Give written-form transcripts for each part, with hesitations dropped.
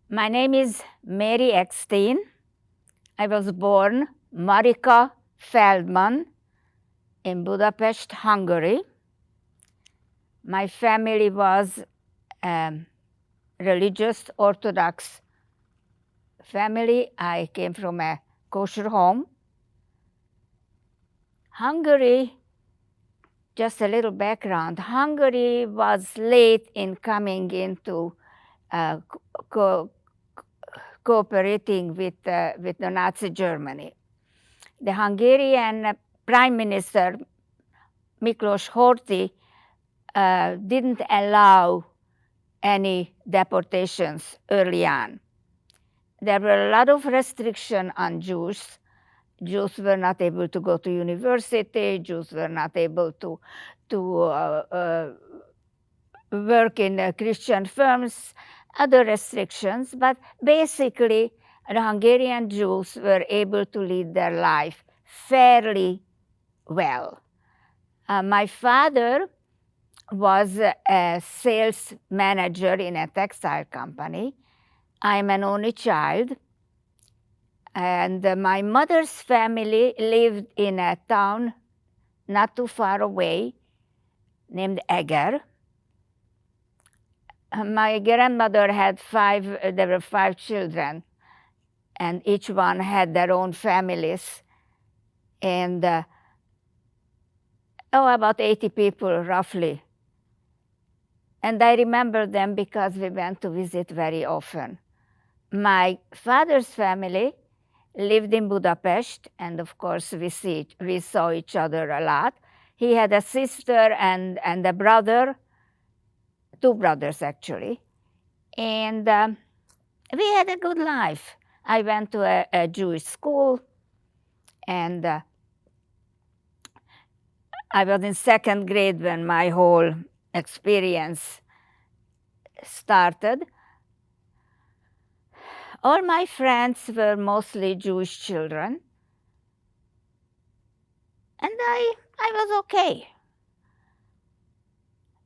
My name is Mary Eckstein. I was born Marika Feldman in Budapest, Hungary. My family was religious Orthodox family. I came from a kosher home. Hungary, just a little background, Hungary was late in coming into uh, cooperating with the Nazi Germany. The Hungarian Prime Minister Miklos Horthy didn't allow any deportations early on. There were a lot of restrictions on Jews. Jews were not able to go to university. Jews were not able to work in Christian firms, other restrictions. But basically, the Hungarian Jews were able to lead their life fairly well. My father was a sales manager in a textile company. I'm an only child. And my mother's family lived in a town not too far away named Eger. My grandmother had there were 5 children, and each one had their own families. And about 80 people roughly. And I remember them because we went to visit very often. My father's family lived in Budapest, and of course we saw each other a lot. He had a sister and a brother, 2 brothers actually, and we had a good life. I went to a Jewish school, and I was in 2nd grade when my whole experience started. All my friends were mostly Jewish children, and I was okay.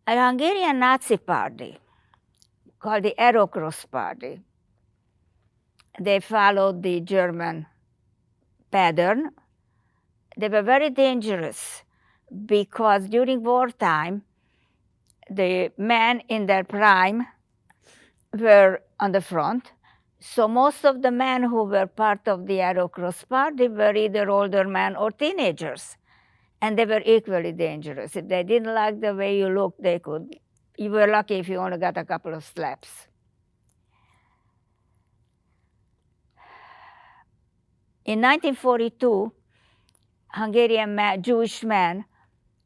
A Hungarian Nazi party called the Eurocross Party. They followed the German pattern. They were very dangerous because during wartime, the men in their prime were on the front. So most of the men who were part of the Eurocross Party were either older men or teenagers. And they were equally dangerous. If they didn't like the way you looked, you were lucky if you only got a couple of slaps. In 1942, Hungarian Jewish men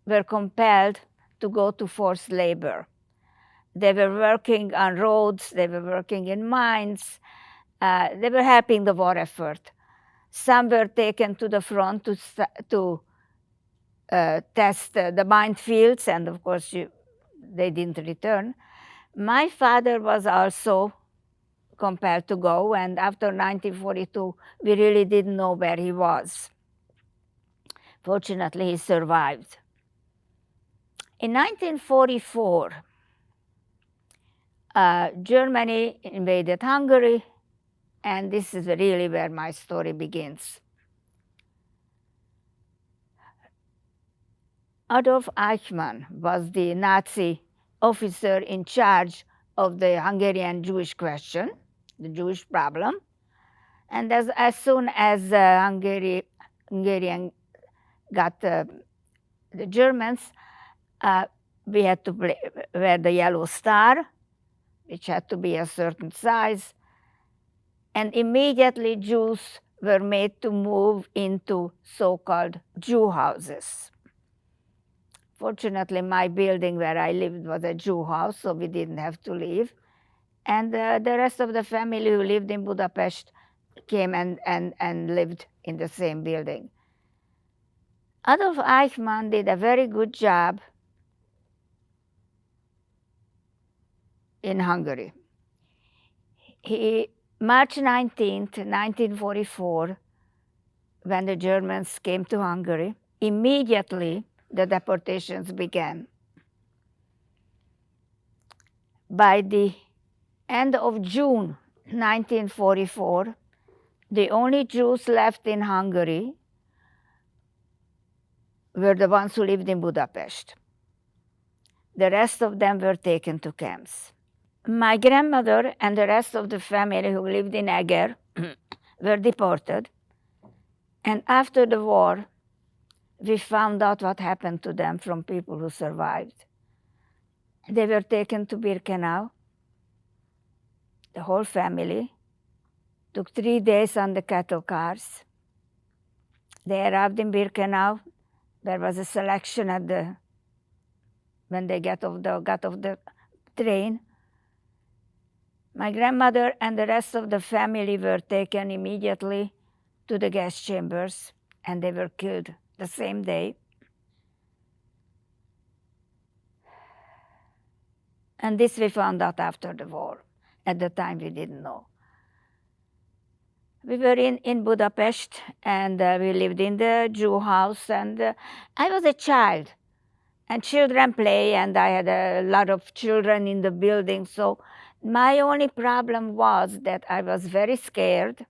were compelled to go to forced labor. They were working on roads, they were working in mines, they were helping the war effort. Some were taken to the front to test the minefields, and of course they didn't return. My father was also compelled to go, and after 1942, we really didn't know where he was. Fortunately, he survived. In 1944, Germany invaded Hungary, and this is really where my story begins. Adolf Eichmann was the Nazi officer in charge of the Hungarian Jewish question, the Jewish problem. And as soon as Hungarian got the Germans, we had to wear the yellow star, which had to be a certain size. And immediately Jews were made to move into so-called Jew houses. Fortunately, my building where I lived was a Jew house, so we didn't have to leave. And the rest of the family who lived in Budapest came and lived in the same building. Adolf Eichmann did a very good job in Hungary. March 19th, 1944, when the Germans came to Hungary, immediately the deportations began. By the end of June 1944, the only Jews left in Hungary were the ones who lived in Budapest. The rest of them were taken to camps. My grandmother and the rest of the family who lived in Eger were deported. And after the war, we found out what happened to them from people who survived. They were taken to Birkenau, the whole family. Took 3 days on the cattle cars. They arrived in Birkenau. There was a selection when they got off the train. My grandmother and the rest of the family were taken immediately to the gas chambers, and they were killed the same day. And this we found out after the war. At the time, we didn't know. We were in Budapest, and we lived in the Jew house, and I was a child, and children play, and I had a lot of children in the building, so my only problem was that I was very scared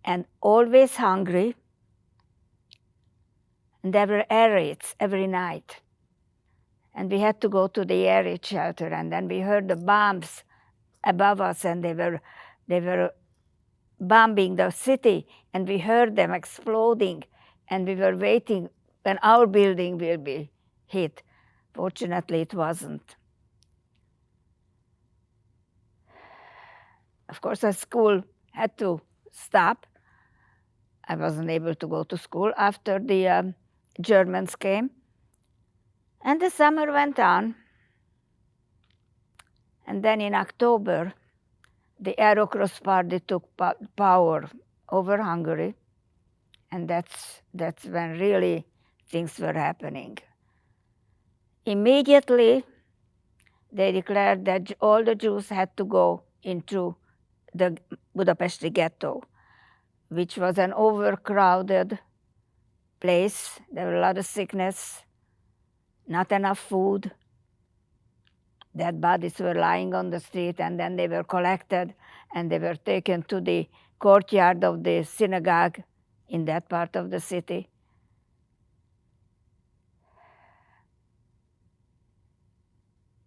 and always hungry, and there were air raids every night. And we had to go to the air raid shelter, and then we heard the bombs above us, and they were bombing the city, and we heard them exploding, and we were waiting when our building will be hit. Fortunately, it wasn't. Of course, our school had to stop. I wasn't able to go to school after the Germans came. And the summer went on. And then in October, the Eurocross party took power over Hungary. And that's when really things were happening. Immediately, they declared that all the Jews had to go into the Budapesti ghetto, which was an overcrowded place. There was a lot of sickness, not enough food. Dead bodies were lying on the street, and then they were collected, and they were taken to the courtyard of the synagogue in that part of the city.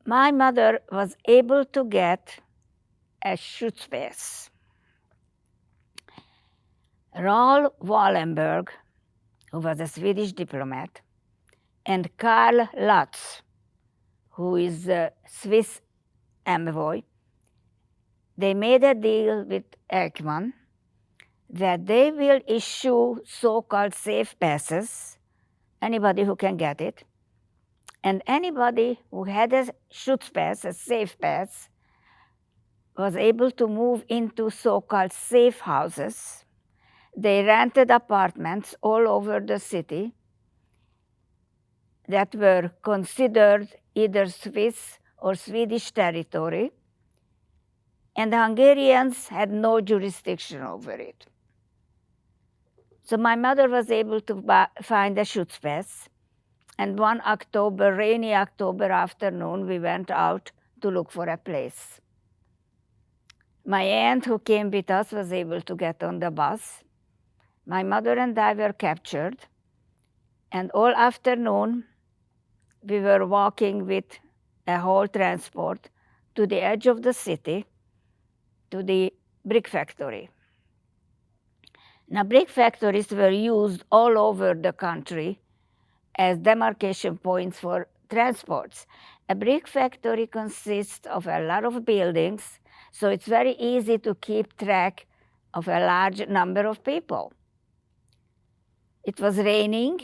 My mother was able to get a Schutzpass. Raoul Wallenberg, who was a Swedish diplomat, and Karl Lutz, who is a Swiss envoy, they made a deal with Ekman that they will issue so-called safe passes, anybody who can get it, and anybody who had a Schutzpass, a safe pass, was able to move into so-called safe houses. They rented apartments all over the city that were considered either Swiss or Swedish territory, and the Hungarians had no jurisdiction over it. So my mother was able to find a Schutzpass, and one rainy October afternoon, we went out to look for a place. My aunt, who came with us, was able to get on the bus. My mother and I were captured, and all afternoon, we were walking with a whole transport to the edge of the city, to the brick factory. Now, brick factories were used all over the country as demarcation points for transports. A brick factory consists of a lot of buildings, so it's very easy to keep track of a large number of people. It was raining,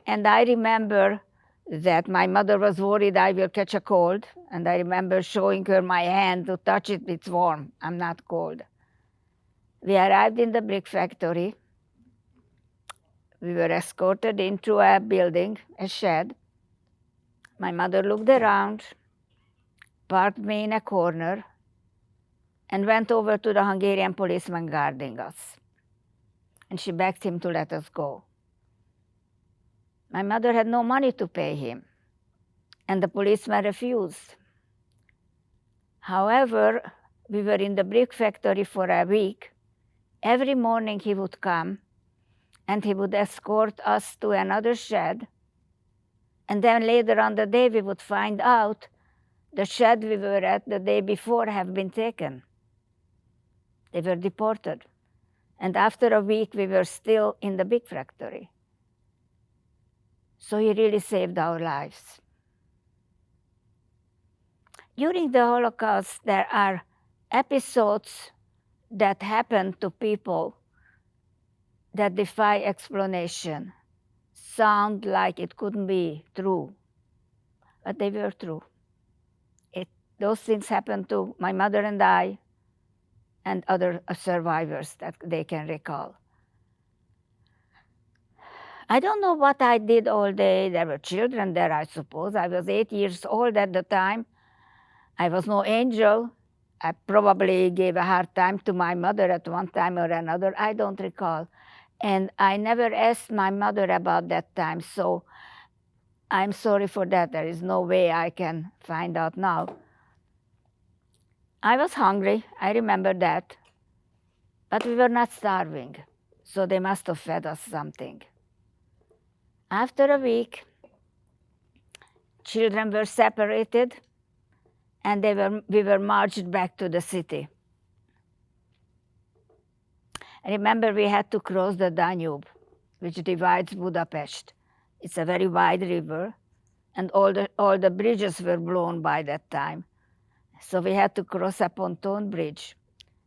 and I remember that my mother was worried I will catch a cold, and I remember showing her my hand to touch it, it's warm, I'm not cold. We arrived in the brick factory. We were escorted into a building, a shed. My mother looked around, parked me in a corner, and went over to the Hungarian policeman guarding us. And she begged him to let us go. My mother had no money to pay him, and the policeman refused. However, We were in the brick factory for a week. Every morning he would come and he would escort us to another shed. And then later on the day we would find out the shed we were at the day before had been taken. They were deported. And after a week we were still in the big factory. So he really saved our lives. During the Holocaust, there are episodes that happen to people that defy explanation, sound like it couldn't be true, but they were true. Those things happened to my mother and I and other survivors that they can recall. I don't know what I did all day. There were children there, I suppose. I was 8 years old at the time. I was no angel. I probably gave a hard time to my mother at one time or another. I don't recall. And I never asked my mother about that time, so I'm sorry for that. There is no way I can find out now. I was hungry, I remember that, but we were not starving, so they must have fed us something. After a week, children were separated, and we were marched back to the city. I remember we had to cross the Danube, which divides Budapest. It's a very wide river, and all the bridges were blown by that time. So we had to cross a pontoon bridge,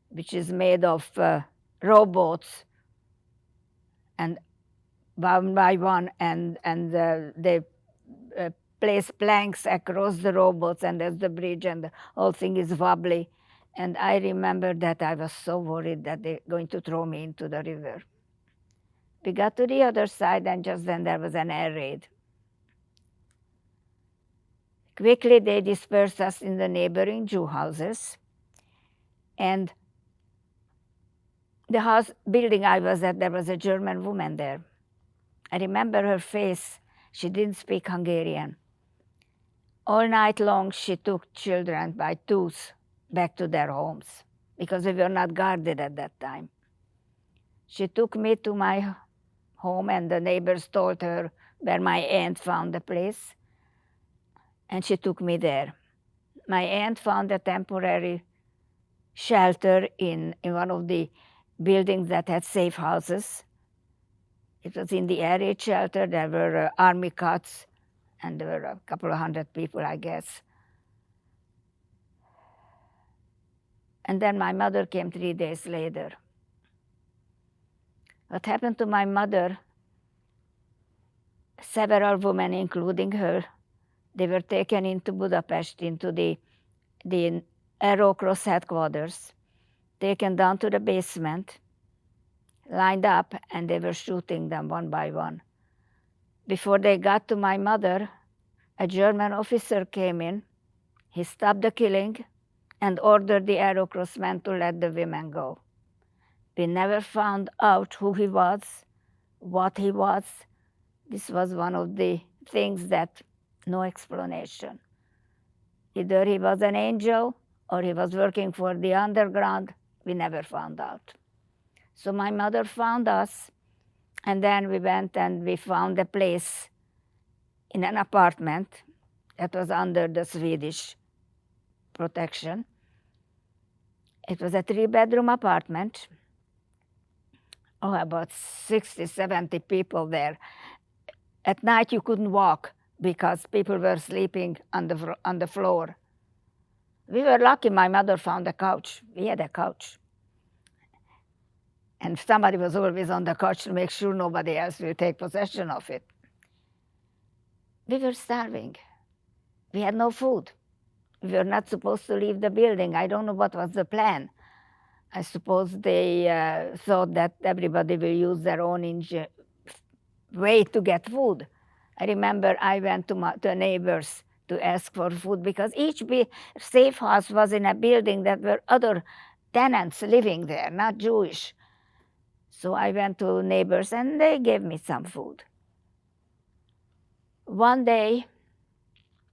which is made of rowboats, and one by one, and they place planks across the rowboats, and there's the bridge, and the whole thing is wobbly. And I remember that I was so worried that they're going to throw me into the river. We got to the other side, and just then there was an air raid. Quickly, they dispersed us in the neighboring Jew houses. And the building I was at, there was a German woman there. I remember her face. She didn't speak Hungarian. All night long, she took children by twos back to their homes because we were not guarded at that time. She took me to my home, and the neighbors told her where my aunt found the place, and she took me there. My aunt found a temporary shelter in one of the buildings that had safe houses. It was in the air raid shelter. There were army cots, and there were a couple of hundred people, I guess. And then my mother came 3 days later. What happened to my mother, several women, including her, they were taken into Budapest, into the Aero Cross headquarters, taken down to the basement, lined up, and they were shooting them one by one. Before they got to my mother, a German officer came in. He stopped the killing and ordered the Aero Cross men to let the women go. We never found out who he was, what he was. This was one of the things that no explanation. Either he was an angel or he was working for the underground. We never found out. So my mother found us, and then we went and we found a place in an apartment that was under the Swedish protection. It was a 3-bedroom apartment. About 60, 70 people there. At night you couldn't walk because people were sleeping on the floor. We were lucky my mother found a couch. We had a couch. And somebody was always on the couch to make sure nobody else will take possession of it. We were starving. We had no food. We were not supposed to leave the building. I don't know what was the plan. I suppose they thought that everybody will use their own way to get food. I remember I went to the neighbors to ask for food because each safe house was in a building that were other tenants living there, not Jewish. So I went to neighbors and they gave me some food. One day,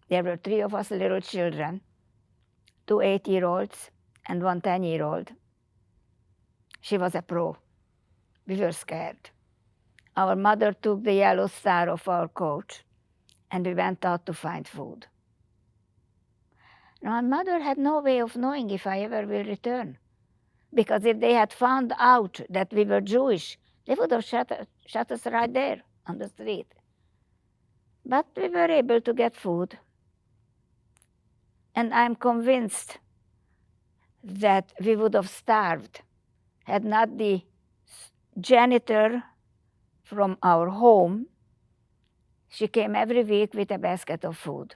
there were 3 of us little children, 2 8-year-olds and one 10-year-old. She was a pro. We were scared. Our mother took the yellow star of our coat, and we went out to find food. Now, my mother had no way of knowing if I ever will return, because if they had found out that we were Jewish, they would have shot us right there on the street. But we were able to get food. And I'm convinced that we would have starved had not the janitor from our home, she came every week with a basket of food.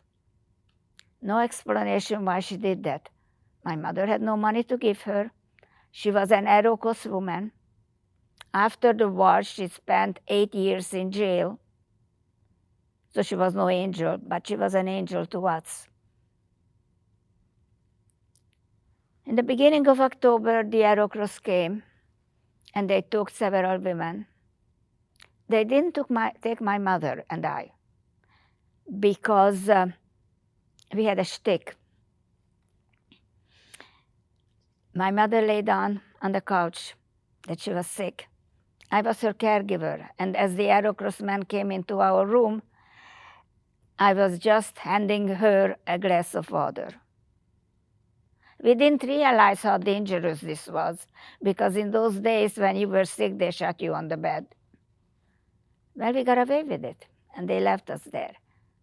No explanation why she did that. My mother had no money to give her. She was an Holocaust woman. After the war, she spent 8 years in jail. So she was no angel, but she was an angel to us. In the beginning of October, the Holocaust came, and they took several women. They didn't take my mother and I, because we had a shtick. My mother lay down on the couch, that she was sick. I was her caregiver, and as the Holocaust man came into our room, I was just handing her a glass of water. We didn't realize how dangerous this was, because in those days when you were sick, they shut you on the bed. Well, we got away with it, and they left us there.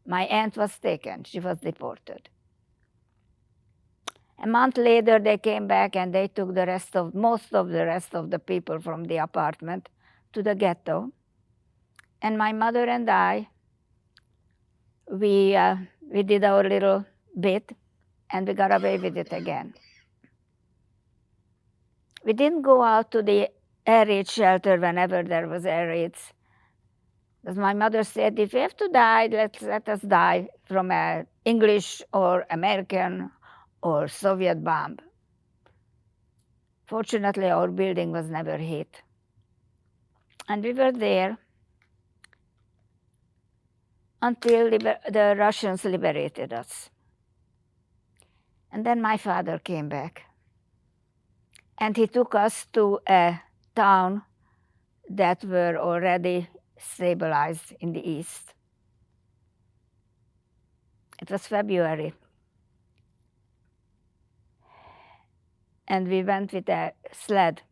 My aunt was taken. She was deported. A month later, they came back, and they took most of the rest of the people from the apartment to the ghetto. And my mother and I, we did our little bit, and we got away with it again. We didn't go out to the air raid shelter whenever there was air raids. As my mother said, if we have to die, let us die from an English or American or Soviet bomb. Fortunately, our building was never hit. And we were there until the Russians liberated us. And then my father came back. And he took us to a town that were already stabilized in the east. It was February. And we went with a sled.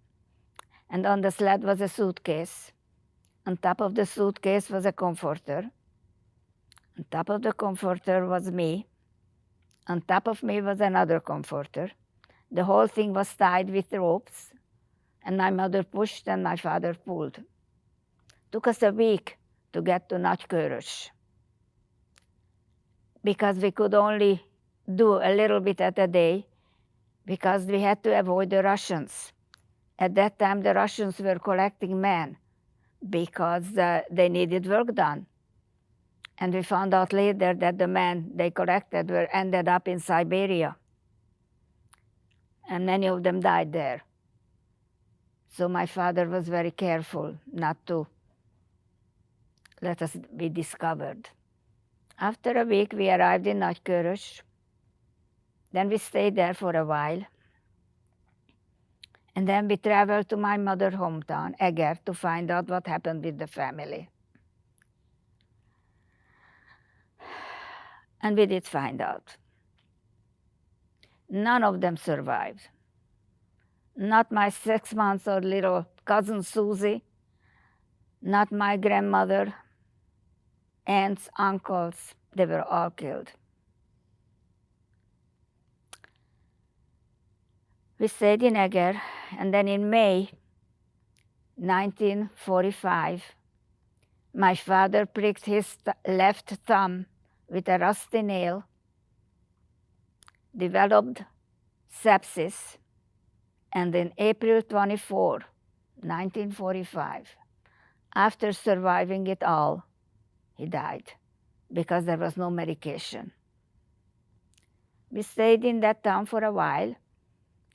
And on the sled was a suitcase. On top of the suitcase was a comforter. On top of the comforter was me. On top of me was another comforter. The whole thing was tied with ropes. And my mother pushed and my father pulled. Took us a week to get to Nagykörös, because we could only do a little bit at a day, because we had to avoid the Russians. At that time, the Russians were collecting men because they needed work done. And we found out later that the men they collected ended up in Siberia. And many of them died there. So my father was very careful not to let us be discovered. After a week, we arrived in Nagykörös. Then we stayed there for a while. And then we traveled to my mother's hometown, Eger, to find out what happened with the family. And we did find out. None of them survived. Not my 6-month-old little cousin Susie, not my grandmother, aunts, uncles, they were all killed. We stayed in Eger, and then in May 1945, my father pricked his left thumb with a rusty nail, developed sepsis, and in April 24, 1945, after surviving it all, he died because there was no medication. We stayed in that town for a while,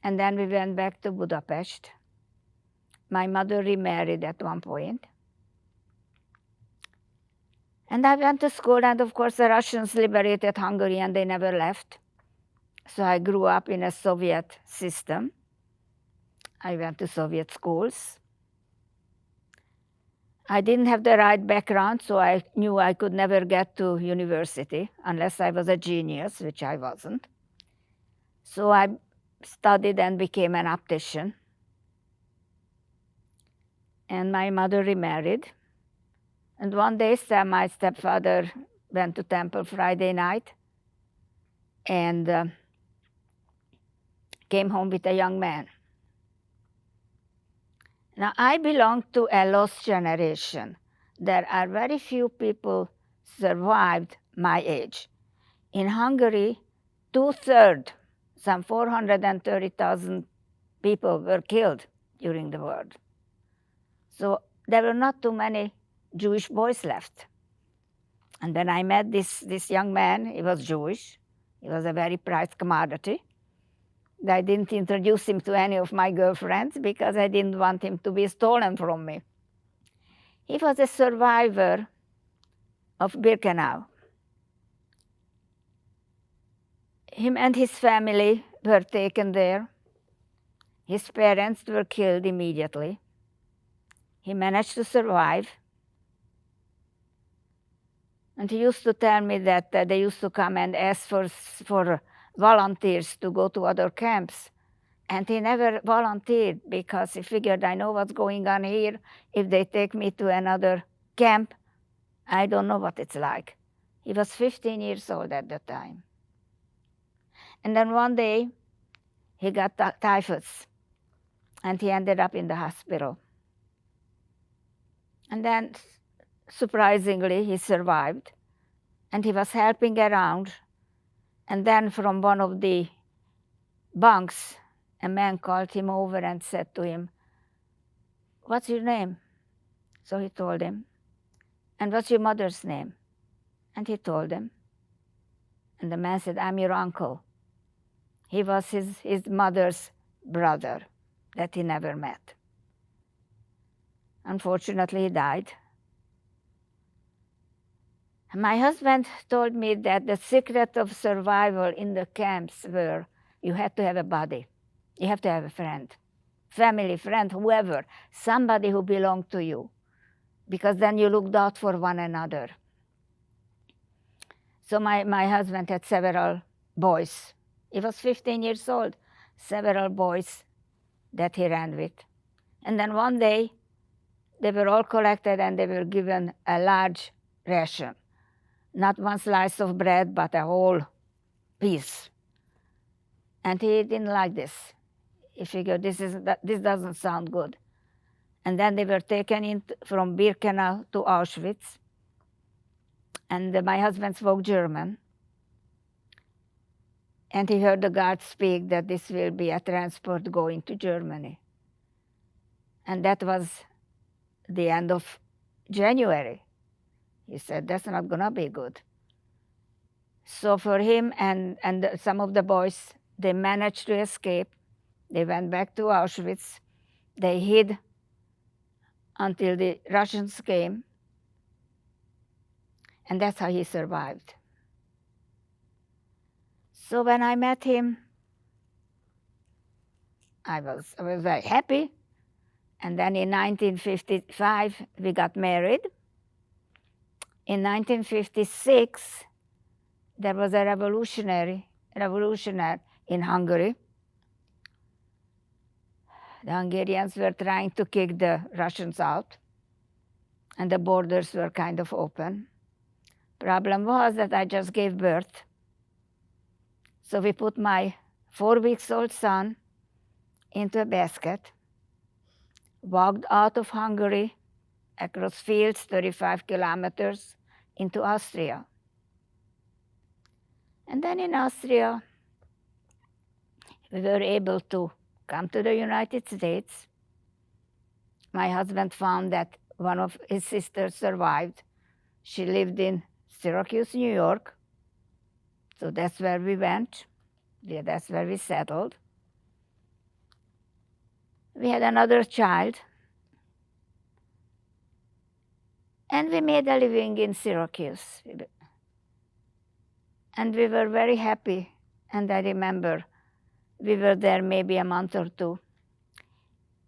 and then we went back to Budapest. My mother remarried at one point. And I went to school, and of course the Russians liberated Hungary and they never left. So I grew up in a Soviet system. I went to Soviet schools. I didn't have the right background, so I knew I could never get to university unless I was a genius, which I wasn't. So I studied and became an optician. And my mother remarried. And one day, my stepfather went to temple Friday night and came home with a young man. Now, I belong to a lost generation. There are very few people survived my age. In Hungary, 2/3, some 430,000 people were killed during the war. So there were not too many Jewish boys left. And then I met this young man. He was Jewish. He was a very prized commodity. I didn't introduce him to any of my girlfriends because I didn't want him to be stolen from me. He was a survivor of Birkenau. Him and his family were taken there. His parents were killed immediately. He managed to survive. And he used to tell me that they used to come and ask for volunteers to go to other camps. And he never volunteered because he figured, I know what's going on here. If they take me to another camp, I don't know what it's like. He was 15 years old at the time. And then one day, he got typhus, and he ended up in the hospital. And then, surprisingly, he survived, and he was helping around. And then from one of the bunks, a man called him over and said to him, "What's your name?" So he told him. "And what's your mother's name?" And he told him. And the man said, "I'm your uncle." He was his mother's brother that he never met. Unfortunately, he died. My husband told me that the secret of survival in the camps were you had to have a buddy. You have to have a friend, family, friend, whoever, somebody who belonged to you, because then you looked out for one another. So my husband had several boys. He was 15 years old, several boys that he ran with. And then one day, they were all collected and they were given a large ration. Not one slice of bread, but a whole piece. And he didn't like this. He figured this doesn't sound good. And then they were taken from Birkenau to Auschwitz. And my husband spoke German. And he heard the guard speak that this will be a transport going to Germany. And that was the end of January. He said, that's not going to be good. So for him and some of the boys, they managed to escape. They went back to Auschwitz. They hid until the Russians came. And that's how he survived. So when I met him, I was very happy. And then in 1955, we got married. In 1956, there was a revolution in Hungary. The Hungarians were trying to kick the Russians out, and the borders were kind of open. Problem was that I just gave birth. So we put my 4-week-old son into a basket, walked out of Hungary, across fields, 35 kilometers, into Austria. And then in Austria, we were able to come to the United States. My husband found that one of his sisters survived. She lived in Syracuse, New York. So that's where we went. That's where we settled. We had another child. And we made a living in Syracuse. And we were very happy And I remember we were there maybe a month or two.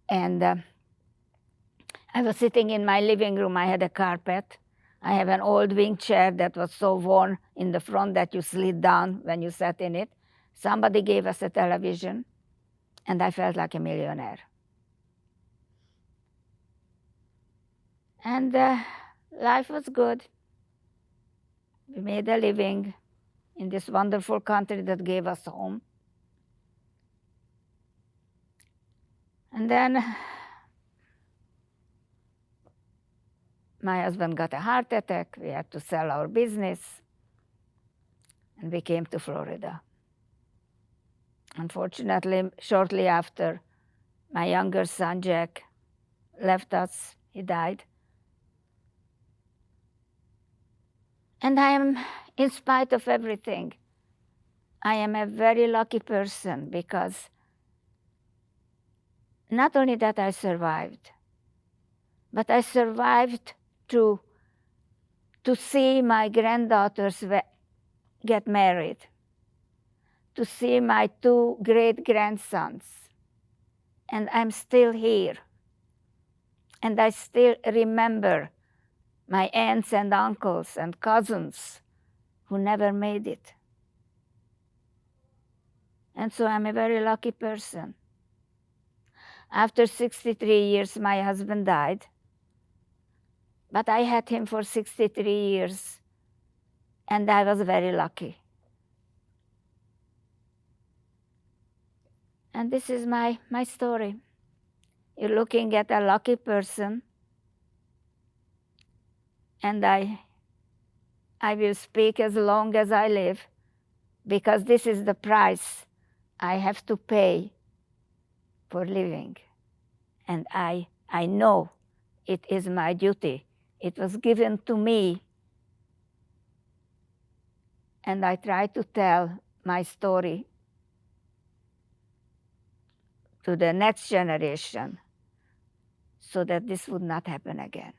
And I was sitting in my living room. I had a carpet. I have an old wing chair that was so worn in the front that you slid down when you sat in it. Somebody gave us a television, and I felt like a millionaire. And life was good. We made a living in this wonderful country that gave us home. And then my husband got a heart attack. We had to sell our business, and we came to Florida. Unfortunately, shortly after, my younger son, Jack, left us. He died. And I am, in spite of everything, I am a very lucky person, because not only that I survived, but I survived to see my granddaughters get married, to see my 2 great-grandsons, and I'm still here. And I still remember my aunts and uncles and cousins who never made it. And so I'm a very lucky person. After 63 years, my husband died, but I had him for 63 years, and I was very lucky. And this is my story. You're looking at a lucky person, and I will speak as long as I live, because this is the price I have to pay for living. And I know it is my duty. It was given to me, and I try to tell my story to the next generation so that this would not happen again.